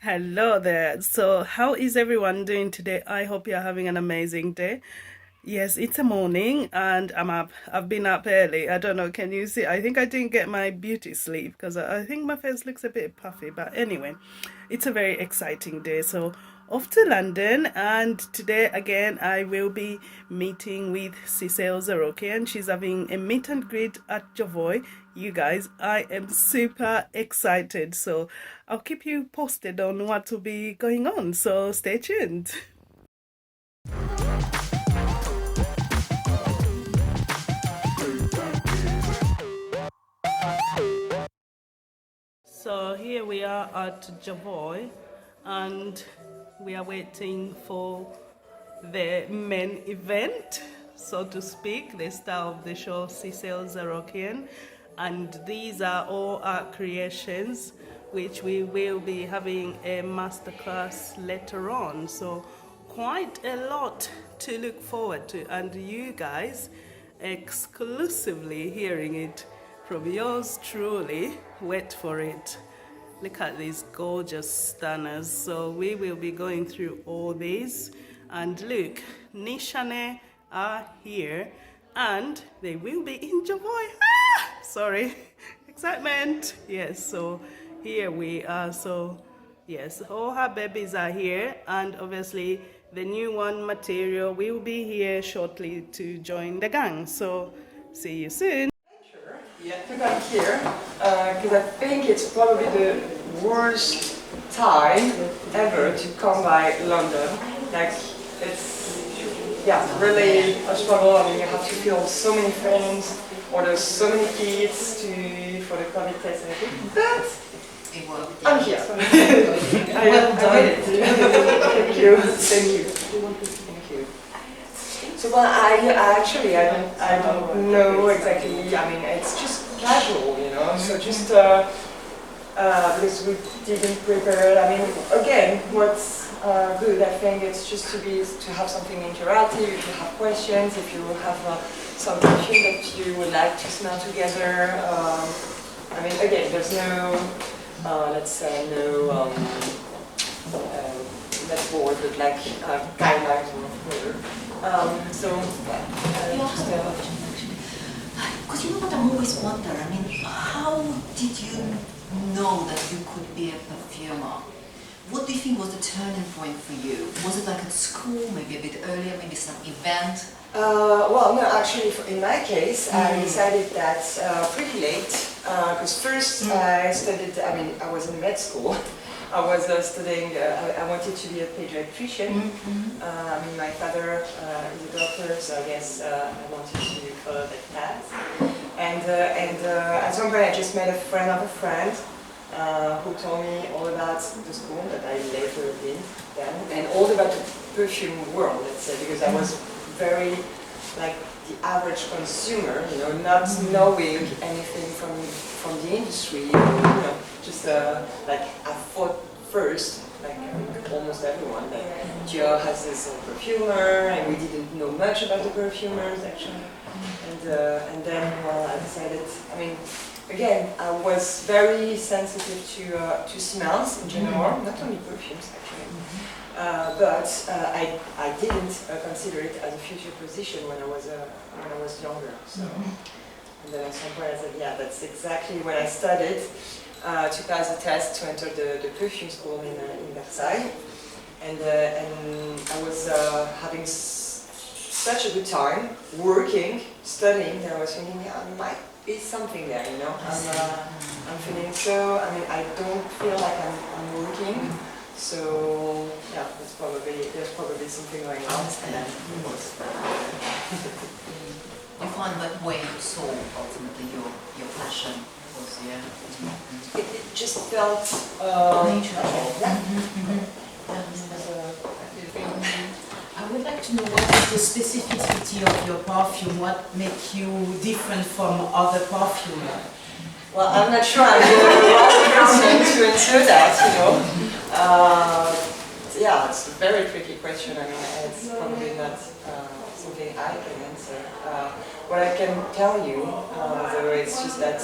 Hello there. So, how is everyone doing today? I hope you're having an amazing day. Yes, it's a morning and I'm up. I've been up early. I don't know, can you see? I think I didn't get my beauty sleep because I think my face looks a bit puffy. But anyway, it's a very exciting day. So, off to London, and today again I will be meeting with Cecile Zarokian. She's having a meet and greet at JOVOY. You guys, I am super excited. So, I'll keep you posted on what will be going on. So, stay tuned. So here we are at JOVOY and we are waiting for the main event, so to speak, the star of the show, Cecile Zarokian. And these are all our creations, which we will be having a masterclass later on. So quite a lot to look forward to, and you guys exclusively hearing it from yours truly. Wait for it. Look at these gorgeous stunners. So we will be going through all these. And look, NISHANE are here and they will be in JOVOY. Sorry, excitement. Yes, so here we are. So yes, all her babies are here, and obviously the new one, Material, will be here shortly to join the gang. So see you soon. Yeah, to come here, because I think it's probably the worst time ever to come by London. Like, it's, yeah, really a struggle. I mean, you have to fill so many forms, order so many kits for the COVID test and everything, but I'm here. Well done. Thank you. Thank you. Thank you. So, well, I don't know exactly. I mean, it's just casual, you know. So just because we didn't prepare. I mean, again, what's good, I think, it's just to have something interactive. If you have questions, if you have some perfume that you would like to smell together. I mean, again, there's no, let's say, no. Not board, but like guidelines or whatever. Because you know what I'm always wonder, I mean, how did you know that you could be a perfumer? What do you think was the turning point for you? Was it like at school, maybe a bit earlier, maybe some event? Well, no, actually, in my case, I decided that pretty late, because first I studied, I mean, I was in med school. I was studying, I wanted to be a pediatrician. I mean, my father is a doctor, so I guess I wanted to follow that path. And at some point I just met a friend of a friend who told me all about the school that I later did then, and all about the perfume world, let's say, because I was very, like, the average consumer, you know, not knowing anything from the industry, you know, just like I thought first, like almost everyone, that Dior has his own perfumer, and we didn't know much about the perfumers actually. And then, well, I decided. I mean, again, I was very sensitive to smells in general, not only perfumes actually. But I didn't consider it as a future position when I was younger. So, and then at some point I said, yeah, that's exactly when I studied to pass the test to enter the perfume school in Versailles, and I was having such a good time working, studying, that I was thinking, yeah, there might be something there, you know. I'm feeling so. I mean, I don't feel like I'm working. So yeah, there's probably something going on. And You find that way you saw ultimately your passion was, yeah. it just felt natural. I would like to know what is the specificity of your perfume, what makes you different from other perfumes? Well, I'm not sure I'm the right person to answer that, you know. Yeah, it's a very tricky question. I mean, it's probably not something I can answer. What I can tell you, though, is just that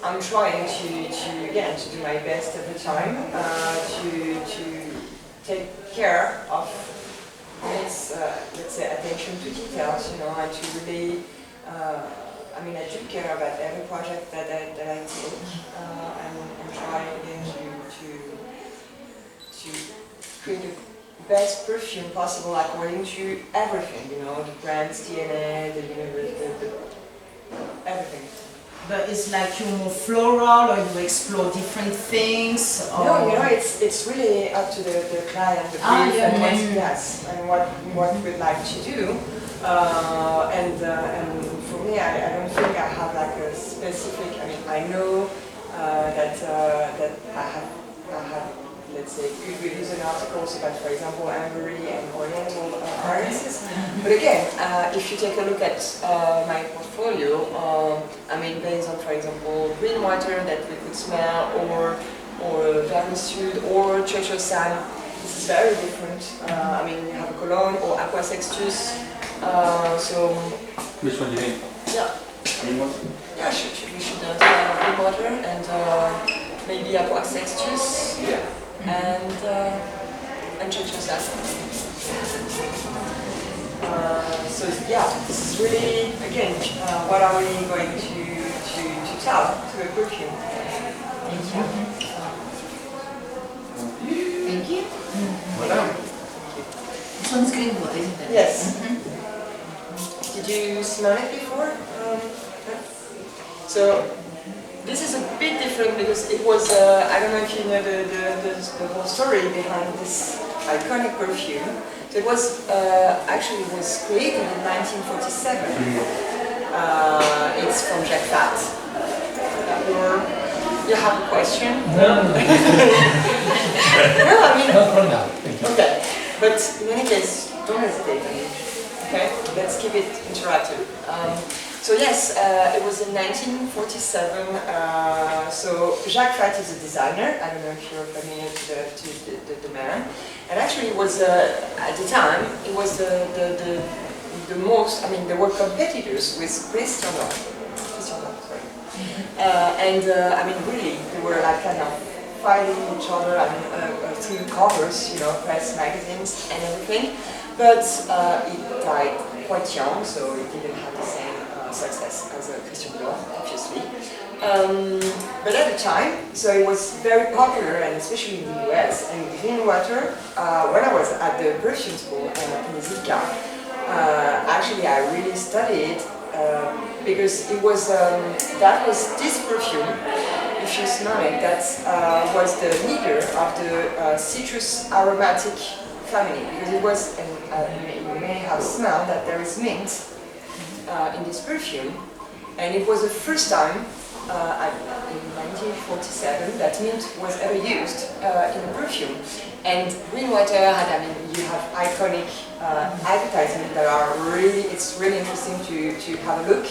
I'm trying to again to do my best every time to take care of its let's say attention to details, you know, and to really I mean I do care about every project that I take and try again to create the best perfume possible according to everything, you know, the brand's DNA, the universe, everything. But it's like you're more floral, or you explore different things? Or... No, you know, it's really up to the client, the brief, yeah, and what yes, and what we'd like to do. And for me, I don't think I have like a specific. I mean, I know that I have let's say good reviews and articles about, for example, ambery and oriental fragrances. But again, if you take a look at my portfolio, I mean, based on, for example, green water that we could smell, or Vernis Sud, or Chocho San, this is very different. I mean, you have a cologne or Aqua Sextus. So. Which one do you mean? Yeah. Green one? Yeah, we should try green water and maybe Aqua Sextus. Yeah. And Chocho San. So yeah, this is really again what are we going to tell to a perfume? Thank you. Thank you. Voilà. This one's green water, isn't it? Yes. Did you smell it before? So this is a bit different because it was, I don't know if you know the whole story behind this iconic perfume. So it was, actually it was created in 1947. It's from Jacques FATH. You have a question? No. No, I mean... Not for now. Okay, but in any case, don't hesitate. Okay, let's keep it interactive. So yes, it was in 1947. So Jacques FATH is a designer. I don't know if you're familiar to the man. And actually, it was at the time it was the most. I mean, there were competitors with Christian Dior. Sorry. I mean, really, they were like kind of fighting each other. I mean, through covers, you know, press magazines and everything. But it died quite young, so it didn't have the same success as Christian Dior, obviously. But at the time, so it was very popular, and especially in the US. And green water, when I was at the perfume school in Zika, actually I really studied because it was that was this perfume. If you smell it, that was the leader of the citrus aromatic family, because it was, and you may have smelled that there is mint in this perfume, and it was the first time in 1947 that mint was ever used in a perfume. And green water had, I mean, you have iconic advertisements that are really, it's really interesting to have a look.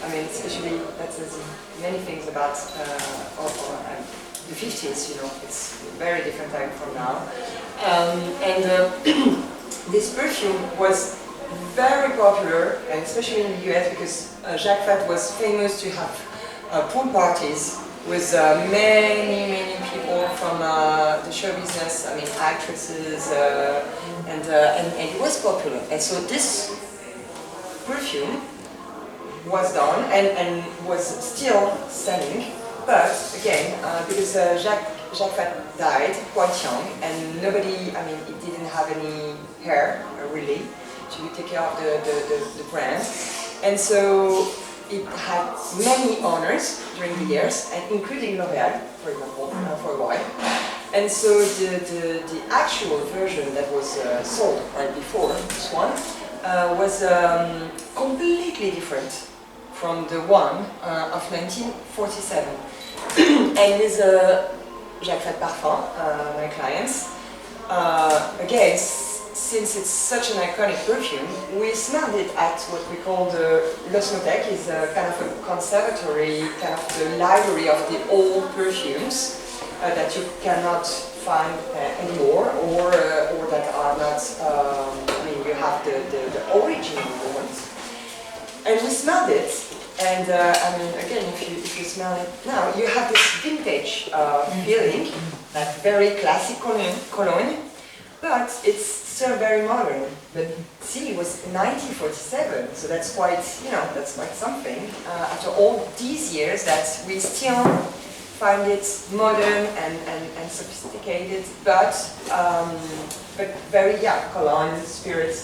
I mean, especially that says many things about the 50s, you know, it's a very different time from now. This perfume was very popular, and especially in the US, because Jacques FATH was famous to have pool parties with many people from the show business, I mean actresses, and it was popular. And so this perfume was done and was still selling, but again, because Jacques FATH died quite young, and nobody, I mean, it didn't have any hair, really, to take care of the brand. And so it had many owners during the years, and including L'Oréal, for example, for a while. And so the actual version that was sold right before this one was completely different from the one of 1947. And with Jacques FATH Parfum, my clients, again, since it's such an iconic perfume, we smelled it at what we call the l'osmothèque, is a kind of a conservatory, kind of the library of the old perfumes that you cannot find anymore, or that are not, I mean, you have the original ones. And we smelled it, And I mean, again, if you smell it now, you have this vintage feeling, like very classic cologne, but it's still very modern. But see, it was 1947, so that's quite, you know, that's quite something. After all these years, that we still find it modern and sophisticated, but very, yeah, cologne, spirit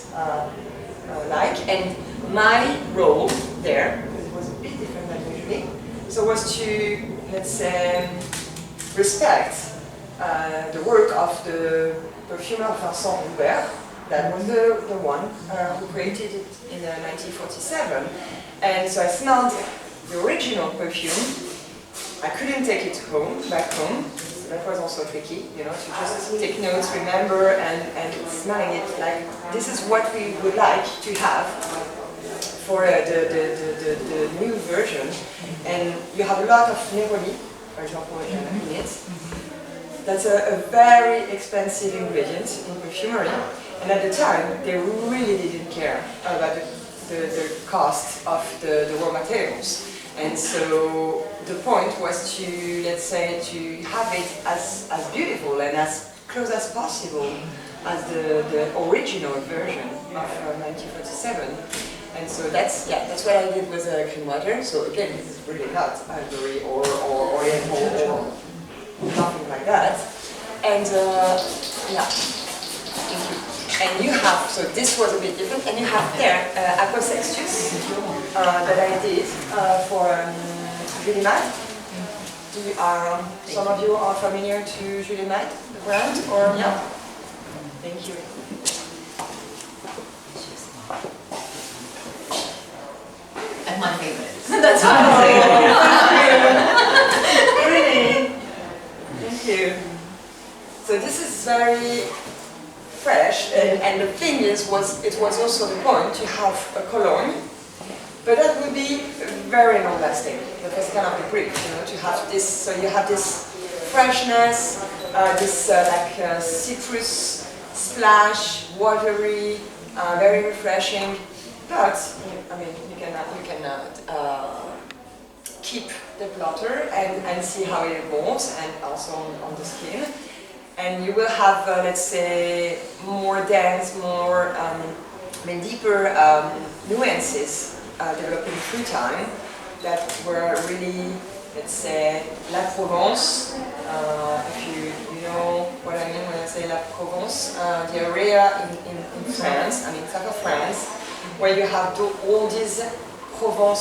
like. And my role there, because it was a bit different than usually, so was to, let's say, respect the work of the perfumer Vincent Hubert. That was the one who created it in 1947. And so I smelled the original perfume. I couldn't take it back home. So that was also tricky, you know, to just take notes, remember, and smelling it like this is what we would like to have for the new version. And you have a lot of neroli, for example, in it. That's a very expensive ingredient in perfumery. And at the time, they really didn't care about the cost of the raw materials. And so the point was to, let's say, to have it as beautiful and as close as possible as the original version of 1947. And so that's what I did with cream water. So again, this is really not ivory or oriental or nothing like that. And yeah, thank you. And you have, so this was a bit different, and you have there AMOUAGE'S that I did for Julie Matte. Some of you are familiar to Julie Matte, the brand, or yeah? Thank you. And my favorite. That's what Really? Thank you. So this is very fresh, and the thing is, it was also the point to have a cologne, but that would be very long-lasting. That was kind of the brief, you know, to have this. So you have this freshness, this like citrus splash, watery, very refreshing. But I mean, you can keep the blotter and see how it evolves, and also on the skin. And you will have, let's say, more dense, more, deeper nuances developing through time that were really, let's say, La Provence. If you know what I mean when I say La Provence, the area in France, I mean, south of France, where you have all these Provençal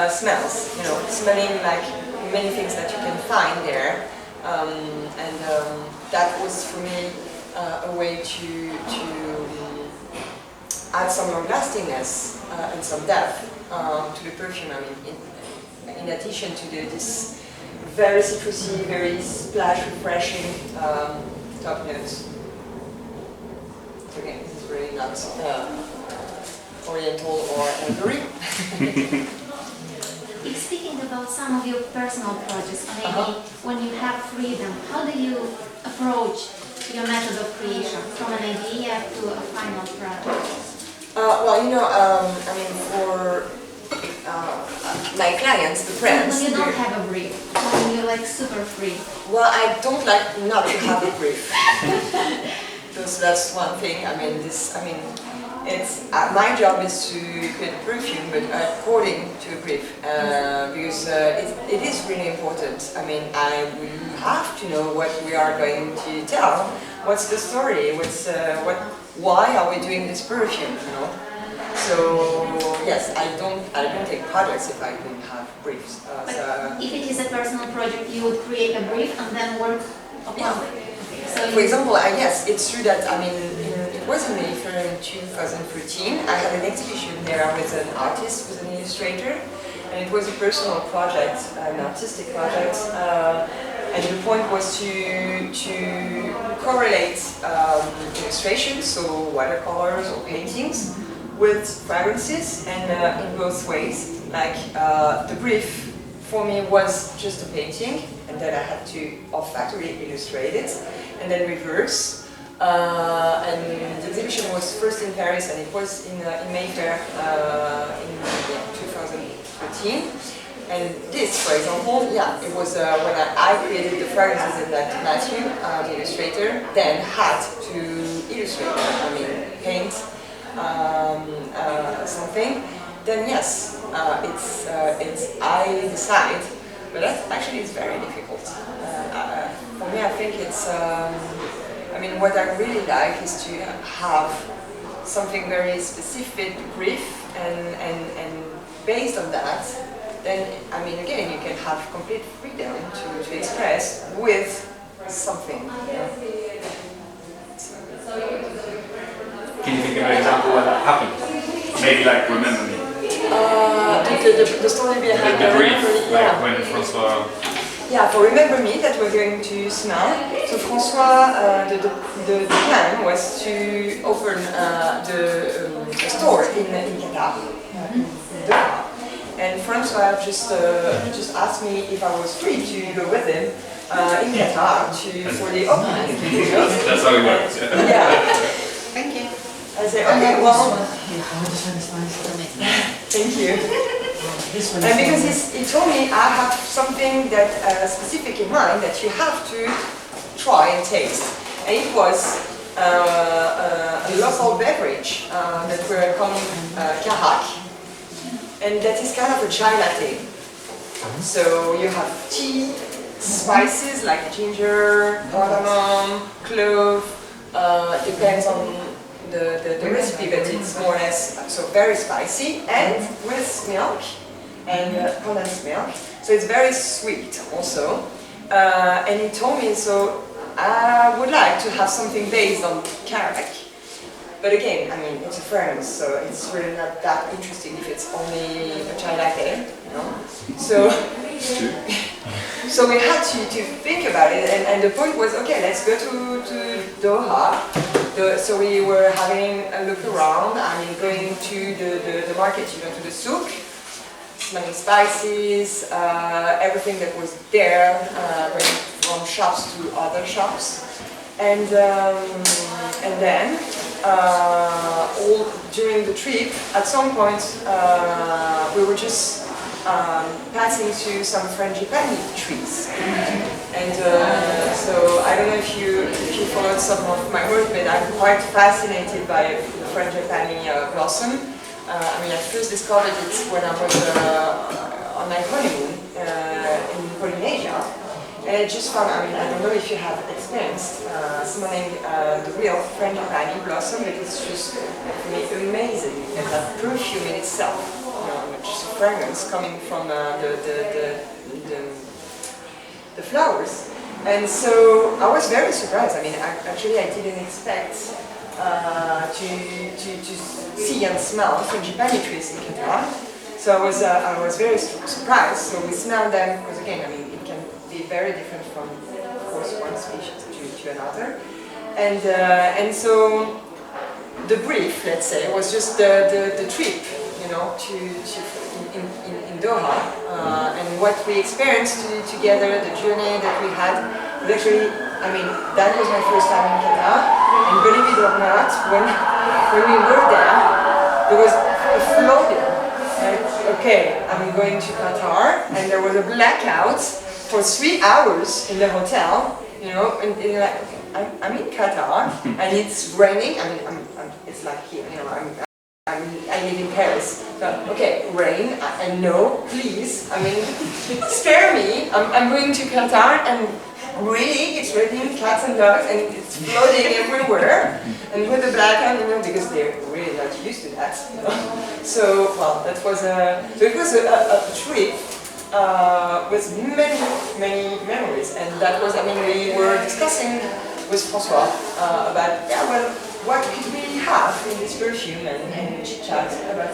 smells, you know, smelling like many things that you can find there. That was for me a way to add some long-lastingness and some depth to the perfume. I mean, in addition to this very citrusy, very splash, refreshing top notes. So again, this is really not oriental or ivory. Speaking about some of your personal projects, maybe when you have freedom, how do you approach your method of creation from an idea to a final product? Well, you know, I mean, for my clients, the brands. When you don't have a brief, when you're like super free. Well, I don't like not to have a brief. Because that's one thing. I mean, it's my job is to create a perfume, but according to a brief, because it is really important. I mean, we have to know what we are going to tell. What's the story? Why are we doing this perfume? You know. So yes, I don't take products if I don't have briefs. But if it is a personal project, you would create a brief and then work upon it. So for example, yes, it's true that, I mean, it was in MAYFAIR in 2013. I had an exhibition there with an artist, with an illustrator, and it was a personal project, an artistic project, and the point was to correlate illustrations, so watercolors or paintings, with fragrances, and in both ways. Like the brief for me was just a painting, and then I had to off-factory illustrate it, and then reverse. And the exhibition was first in Paris, and it was in MAYFAIR in 2013. And this, for example, yeah, it was when I created the fragrances in that MASQUE, the illustrator, then had to illustrate them, I mean, paint something. Then yes, I decide, but that actually is very difficult. For me, I think it's, I mean, what I really like is to have something very specific, brief, and based on that, then, I mean, again, you can have complete freedom to express with something. Can you think of an example where that happened? Maybe like Remember Me. The story behind The brief, like yeah. when François... Yeah, for Remember Me that we're going to smell. So François, the plan was to open a store in Qatar. And François just asked me if I was free to go with him in Qatar for the opening. That's how it works. Yeah. Thank you. I said, okay, well, This one is nice. thank you. This one And is because nice. he told me I have something that specific in mind that you have to try and taste. And it was a local beverage that we're calling karak. And that is kind of a chai latte. So you have tea, spices like ginger, cardamom, clove, depends on the recipe, but it's more or less so very spicy, and with milk and condensed milk. So it's very sweet also. And he told me, so I would like to have something based on karak. But again, I mean, it's a fragrance, so it's really not that interesting if it's only a chai latte, you know. So we had to think about it, and the point was, okay, let's go to Doha. So we were having a look around, I mean, going to the market, you know, to the souk, smelling spices, everything that was there, going from shops to other shops. And then, all during the trip, at some point, we were just passing through some frangipani trees. And so I don't know if you followed some of my work, but I'm quite fascinated by the frangipani blossom. I mean, I first discovered it when I was on my honeymoon in Polynesia. And I just found, I mean, I don't know if you have experienced smelling the real frangipani blossom, but it's just for me amazing. And that perfume in itself, you know, just a fragrance coming from the flowers. And so I was very surprised. I mean, actually I didn't expect to see and smell frangipani trees in Qatar. So I was very surprised. So we smelled them, because again, I mean, it can be very different from, of course, one species to another. And so the brief, let's say, was just the trip, you know, in Doha, and what we experienced together, the journey that we had. But actually, I mean, that was my first time in Qatar, and believe it or not, when we were there was a floating. Okay, I'm going to Qatar, and there was a blackout for 3 hours in the hotel, you know, and like, I'm in Qatar, and it's raining. I mean, it's like here, you know, I live in Paris. So, okay, rain, and no, please, I mean, spare me. I'm going to Qatar, and really, it's raining cats and dogs, and it's flooding everywhere. And with the blackout, you know, because they're really not used to that. You know? So, well, that was so it was a trip with many memories, and that was, I mean, we were discussing with François about, yeah, well, what could we have in this perfume, and chit-chat about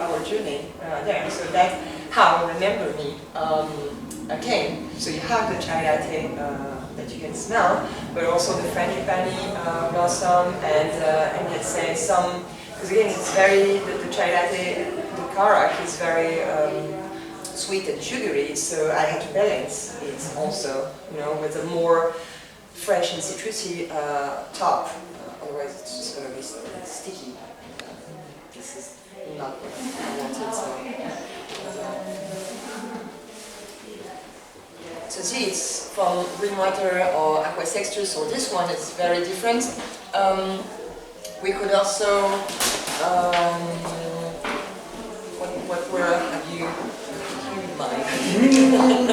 our journey there. So that's how Remember Me came. So you have the chai latte that you can smell, but also the frangipani blossom, and let's say some, because again it's very, the chai latte, the karak is very sweet and sugary, so I had to balance it also, you know, with a more fresh and citrusy top. Otherwise, it's just going to be sticky. This is not what I wanted. So see, it's from green water or aqueous texture. So this one is very different. We could also what word have you in mind?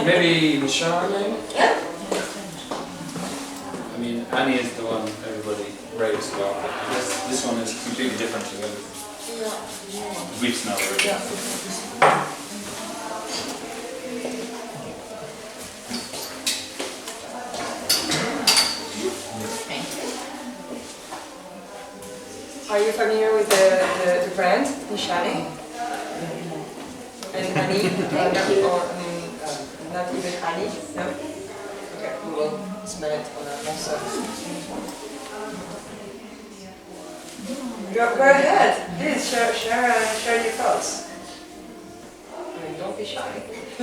Maybe NISHANE? Yeah. I mean, Annie is the one everybody raves about, but I guess this one is completely different to the other. Yeah. We've smelled already. Yeah. Are you familiar with the brand NISHANE? And honey? Not even honey? No? Okay, we will smell it on a also. Go ahead, please share your thoughts. I mean, don't be shy. I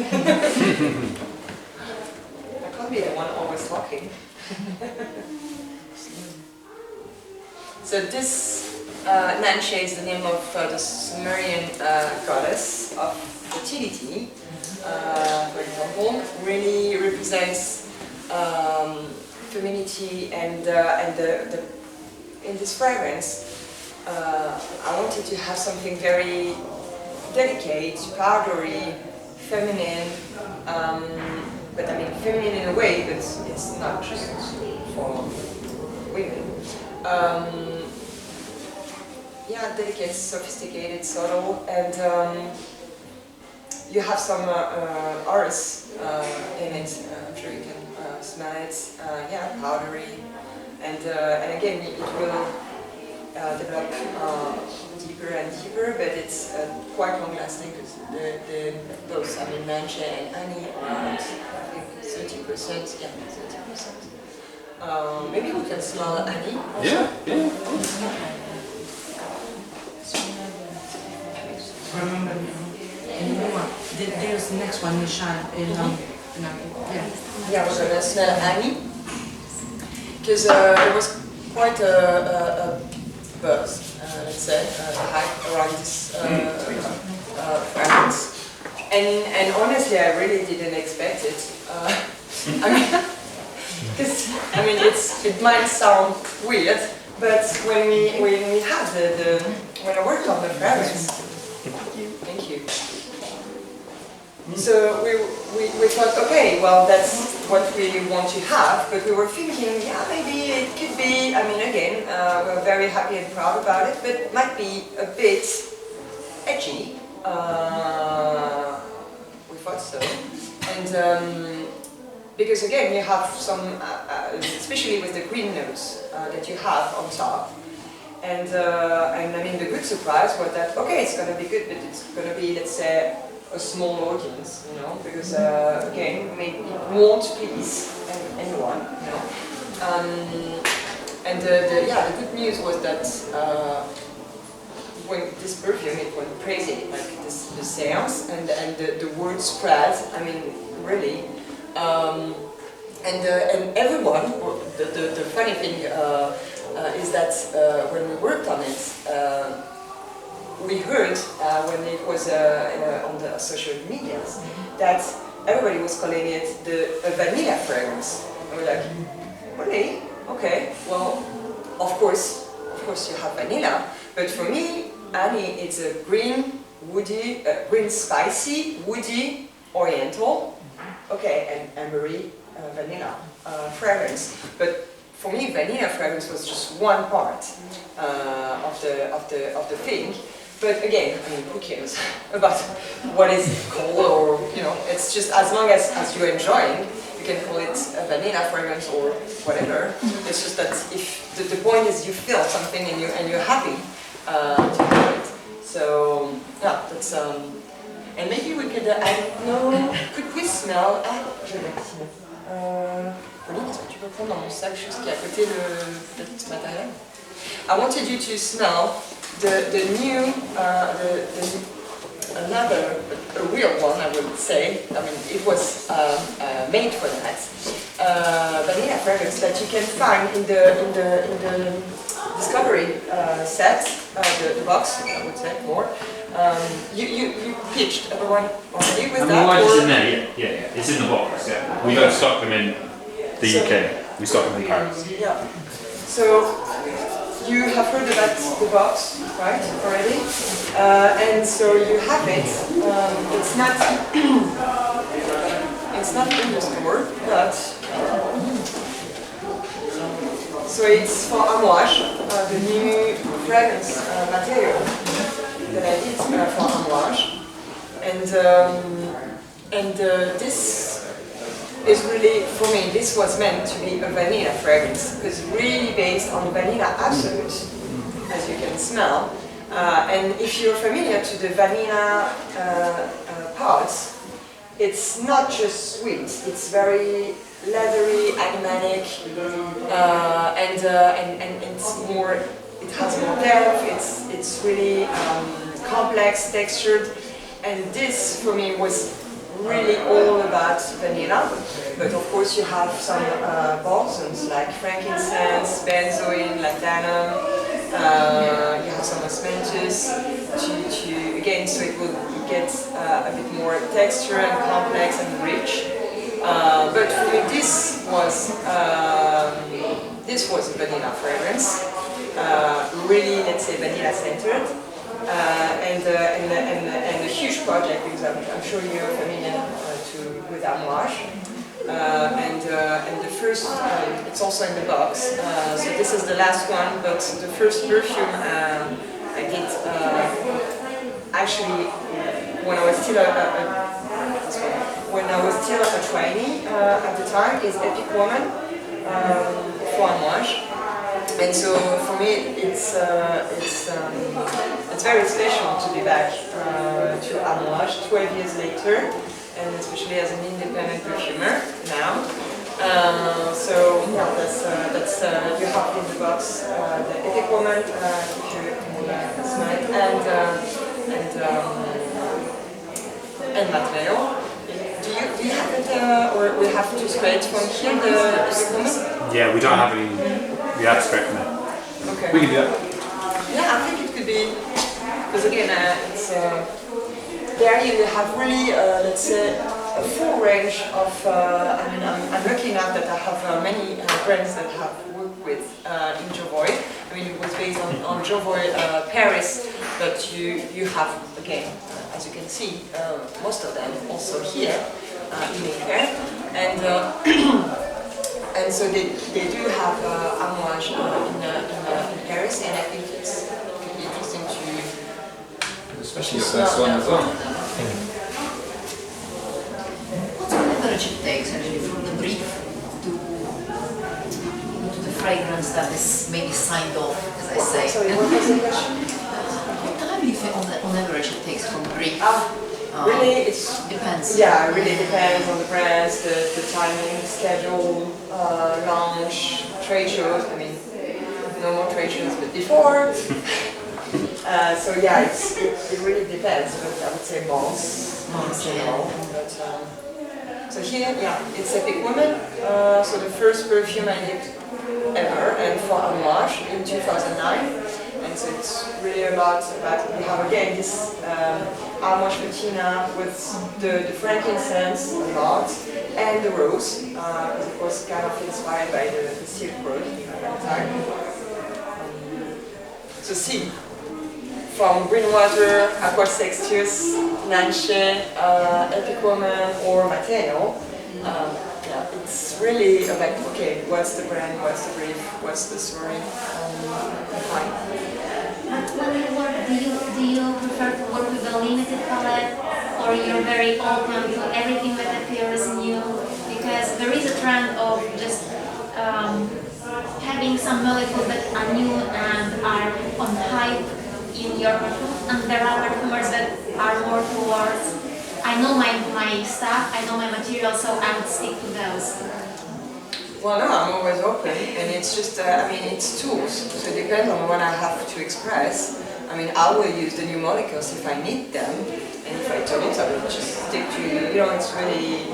can't be the one always talking. So this Nanshe is the name of the Sumerian goddess of fertility, for example, really represents femininity and in this fragrance I wanted to have something very delicate, powdery, feminine, but I mean feminine in a way, but it's not just for women. Yeah, delicate, sophisticated, subtle, and you have some earth in it. I'm sure you can smell it. Yeah, powdery, and again it will develop deeper and deeper, but it's quite long-lasting because both, I mean, Nanshe and Annie are, I think, 30%. Yeah, 30%. Maybe we can smell Annie also. Yeah. Remember, there's the next one, NISHANE. Yeah, we're gonna smell Annie because there was quite a buzz, let's say, hype around this fragrance, and honestly, I really didn't expect it. I mean, because I mean, it might sound weird, but when we had when I worked on the fragrance. Thank you. So we thought, okay, well, that's what we want to have, but we were thinking, yeah, maybe it could be, I mean, again, we're very happy and proud about it, but it might be a bit edgy. We thought so. And because again, you have some, especially with the green notes that you have on top. And I mean, the good surprise was that, okay, it's going to be good, but it's going to be, let's say, a small audience, you know, because, again, it won't please anyone, you know. And the good news was that when this perfume, it went crazy, like the sales and the word spread, I mean, really. And everyone, the funny thing is that when we worked on it, we heard when it was on the social medias that everybody was calling it a vanilla fragrance. And we're like, really? Okay, well, of course you have vanilla, but for me, Annie, it's a green, woody, green spicy, woody, oriental, okay, and ambery vanilla fragrance. But for me, vanilla fragrance was just one part of the thing. But again, I mean, who cares about what is called, or, you know, it's just as long as you're enjoying, you can call it a vanilla fragrance or whatever. It's just that if the point is you feel something and you're happy to have it. So yeah, that's and maybe we could, I don't know, could we smell? Ah, je vais ici. Pauline, est-ce que tu peux prendre dans mon sac juste qui est à côté le petit matériel? I wanted you to smell the new, another, a real one, I would say. I mean, it was made for that. vanilla fragrance that you can find in the discovery set, the box, I would say more. You pitched everyone already with that? AMOUAGE'S in there, yeah. It's in the box, yeah. We don't stock them in the UK, we stock them in Paris. Yeah. So you have heard about the box, right, already? And so you have it. It's not in the store, but so it's for AMOUAGE'S, the new fragrance material that I did for AMOUAGE'S, and this is really, for me, this was meant to be a vanilla fragrance, because really based on vanilla absolute, as you can smell. And if you're familiar to the vanilla parts, it's not just sweet, it's very leathery, animalic, and it's more, it has more depth, it's really complex, textured, and this for me was really all about vanilla, but of course you have some balsams like frankincense, benzoin, labdanum, you have some osmanthus, again, so it will get a bit more texture and complex and rich. But for me this was a vanilla fragrance, really, let's say, vanilla centered. And a huge project, because I'm sure you're familiar with AMOUAGE'S. And the first, it's also in the box. So this is the last one, but the first perfume I did actually when I was still a trainee at the time is Epic Woman for AMOUAGE'S. And so for me, it's very special to be back to AMOUAGE'S 12 years later, and especially as an independent perfumer now. So yeah, that's you have in the box the Epic Woman, if you can smell, and Mateo. Do you have it, or we have to spray it from here, the Epic Woman? Yeah, we don't have any. We have to spray from there. Okay. We can do that. Yeah, I think it could be, because again, it's there you have really, let's say, a full range of. I mean, I'm lucky enough that I have many brands that I have worked with in JOVOY. I mean, it was based on JOVOY Paris, but you have again, as you can see, most of them also here in MAYFAIR, and so they do have AMOUAGE'S in Paris, and I think it's could be interesting to. Especially your first one as well. What's the leverage it takes actually from the brief to the fragrance that is maybe signed off, as I say? Sorry, what was the question? What time do you think on average it takes from brief? Really, it depends. Yeah, it really depends on the brands, the timing, schedule, launch, trade shows. I mean, no more trade shows, but before. So yeah, it really depends, but I would say months in all. But, so here, yeah, it's Epic Woman. So the first perfume I did ever, and for AMOUAGE'S in 2009. And so it's really about we have again this AMOUAGE'S patina with the frankincense a lot, and the rose, because it was kind of inspired by the Silk Road at that time. So see, from Green Water, Aqua Sextius, Nanshe, Epic Woman, or Mateo. Yeah, it's really about, okay, what's the brand, what's the brief, what's the story, fine. When you work, do you prefer to work with a limited palette, or you're very open to everything that appears new? Because there is a trend of just having some molecules that are new and are on hype in your perfume, and there are perfumers that are more towards, I know my stuff, I know my material, so I would stick to those. Well, no, I'm always open, and it's just, I mean, it's tools, so it depends on what I have to express. I mean, I will use the new molecules if I need them, and if I don't, I will just stick to, you know, it's really,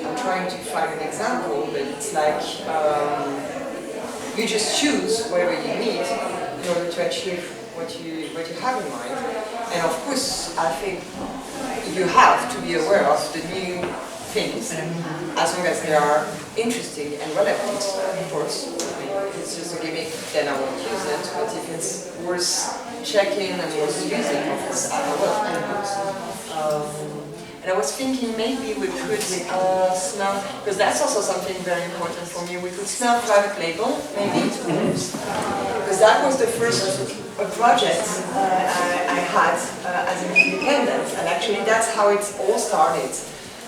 I'm trying to find an example, but it's like you just choose whatever you need in order to achieve what you have in mind. And of course, I think you have to be aware of the new things, as long as they are interesting and relevant, of course. I mean, if it's just a gimmick, then I won't use it, but if it's worth checking and worth using, of course, I will. And I was thinking maybe we could smell, because that's also something very important for me, we could smell private label, maybe, because that was the first project I had as an independent, and actually that's how it all started.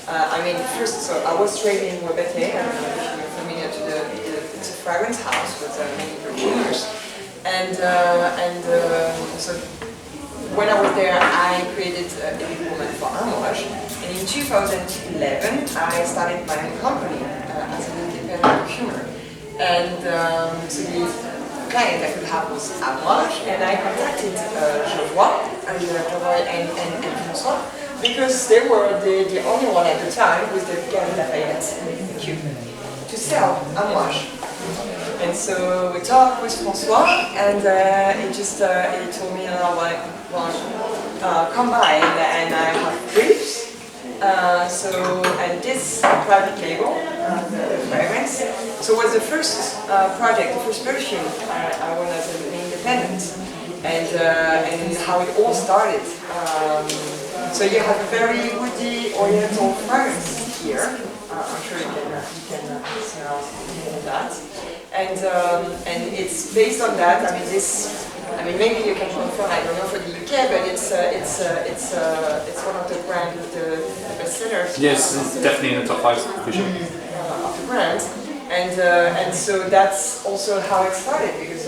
I mean, first, so I was trained in Webete, I don't know if you're familiar to it's a fragrance house with many perfumers, and so when I was there, I created a woman for AMOUAGE'S, and in 2011, I started my own company as an independent perfumer. And so the client I could have was AMOUAGE'S, and I contacted JOVOY and François, because they were the only one at the time with the Galerie Lafayette to sell AMOUAGE'S. And so we talked with François, and he told me, come by, and I have briefs. And this private label, the fragrance, so was the first project, the first perfume I won as an independent, and how it all started. So you have a very woody oriental fragrance here. I'm sure you can smell that. And it's based on that. I mean, maybe you can confirm. I don't know for the UK, but it's one of the brand with the bestsellers. Yes, it's definitely in the top 5 for sure. Of the brand, and so that's also how it started. Because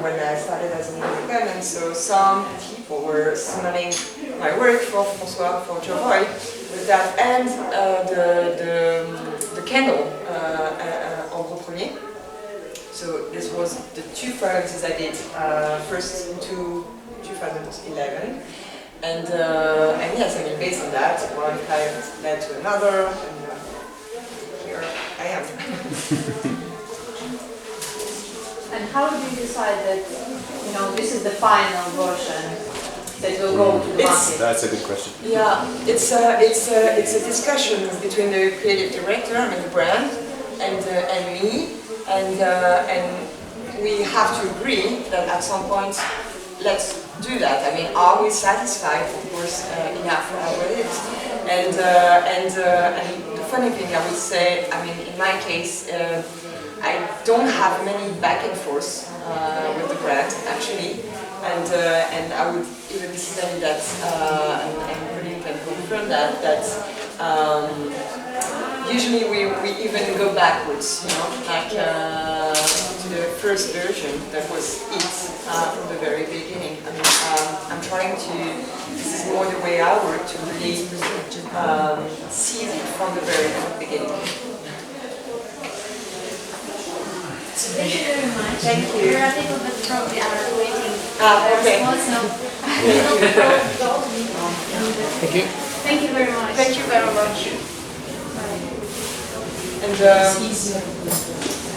when I started as an independent, so some people were smelling my work for François, for JOVOY, with that, and the candle en gros premier. So this was the 2 fragrances I did first in 2011, and yes, I mean, based on that, one client led to another, and here I am. And how do you decide that this is the final version that will go to the market? That's a good question. Yeah, it's a discussion between the creative director, I mean the brand, and me. And we have to agree that at some point, let's do that. I mean, are we satisfied, of course, enough with it? And the funny thing I would say, I mean, in my case, I don't have many back and forth with the brand, actually. And I would even say that, and Pauline can confirm that usually we even go backwards, like to the first version that was it from the very beginning. I mean, I'm trying to, this is more the way I work, to really see it from the very beginning. Thank you very much. Thank you. We're a little bit probably waiting. Okay. Thank you. Thank you very much. Thank you very much. And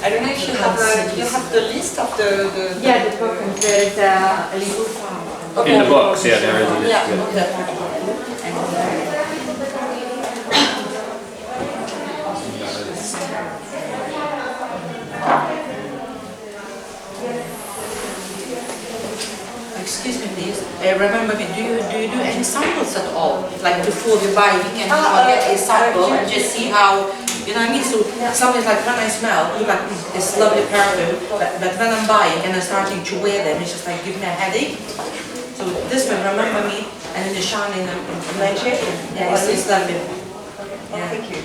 I don't know if you have the list of the Yeah, the perfume. There is a little okay. In the box, yeah, there is a list. Yeah. Excuse me, please. Remember me, do you do any samples at all? Like before you buy, we can get a sample and just see how, you know what I mean? So something like when I smell, like this lovely perfume, but when I'm buying and I'm starting to wear them, it's just like give me a headache. So this one, remember me, and in NISHANE in Nanshe? yeah, it's lovely. Yeah. Thank you.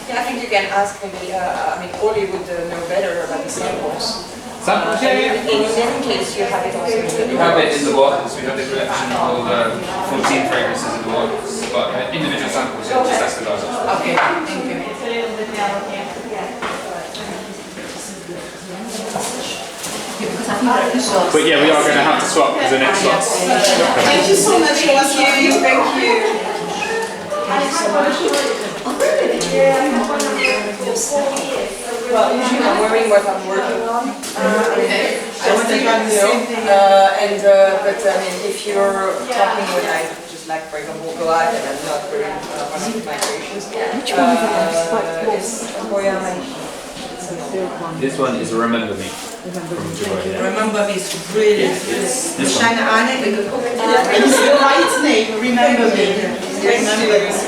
Yeah, I think you can ask maybe, I mean, Oli would know better about the samples. Samples, yeah. In any case, you have it also in the We have it in the box, we have the collection of 14 fragrances in the box, but individual samples, yeah, just ask the guys. Okay, thank you. It's a little bit delicate. But yeah, we are going to have to swap because the next slot's Thank you so much. Thank you. I have a question. Well, usually I'm wearing what I'm working on. Just to but I mean, if you're talking when I just like, for example, go out and I'm not wearing one of my creations. Which one is This one is Remember Me. From JOVOY. Remember Me is really This one. Nishane. It's the right name, remember me. Remember Me.